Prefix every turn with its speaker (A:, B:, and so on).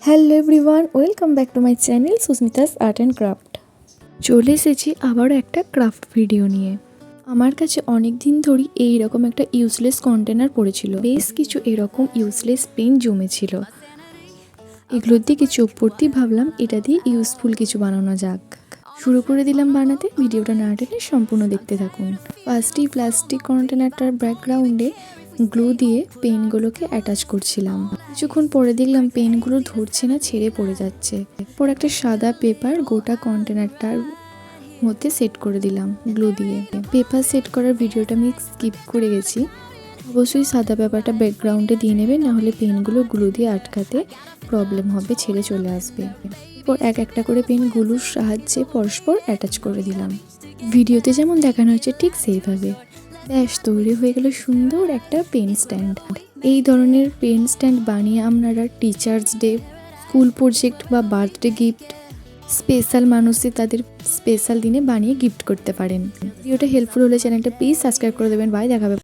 A: Hello everyone, welcome back to my channel Susmita's art and craft. চলে এসেছি আবারও একটা ক্রাফট ভিডিও নিয়ে। আমার কাছে অনেক দিন ধরেই এইরকম একটা ইউজলেস কন্টেনার পড়েছিল। বেশ কিছু এরকম ইউজলেস পেন জমেছিল। এগুলোর দিকে চোখ পড়তেই ভাবলাম এটা দিয়ে ইউজফুল কিছু বানানো যাক। শুরু করে দিলাম বানাতে। ভিডিওটা না টেনে সম্পূর্ণ দেখতে থাকুন। ফার্স্টেই প্লাস্টিক কন্টেনারটার ব্যাকগ্রাউন্ডে গ্লু দিয়ে পেনগুলোকে অ্যাটাচ করছিলাম। কিছুক্ষণ পরে দেখলাম পেনগুলো ধরছে না, ছেড়ে পড়ে যাচ্ছে। এরপর একটা সাদা পেপার গোটা কন্টেনারটার মধ্যে সেট করে দিলাম গ্লু দিয়ে। পেপার সেট করার ভিডিওটা আমি স্কিপ করে গেছি। অবশ্যই সাদা পেপারটা ব্যাকগ্রাউন্ডে দিয়ে নেবে, নাহলে পেনগুলো গ্লু দিয়ে আটকাতে প্রবলেম হবে, ছেড়ে চলে আসবে। এরপর এক একটা করে পেন গ্লুর সাহায্যে পরস্পর অ্যাটাচ করে দিলাম। ভিডিওতে যেমন দেখানো হচ্ছে ঠিক সেইভাবে। ব্যাস তৈরি হয়ে গেল সুন্দর একটা পেন স্ট্যান্ড। এই ধরনের পেন স্ট্যান্ড বানিয়ে আপনারা টিচার্স ডে, স্কুল প্রজেক্ট বা বার্থডে গিফট, স্পেশাল মানুষদের তাদের স্পেশাল দিনে বানিয়ে গিফট করতে পারেন। ভিডিওটা হেল্পফুল হলে চ্যানেলটা প্লিজ সাবস্ক্রাইব করে দেবেন। বাই, দেখাবে।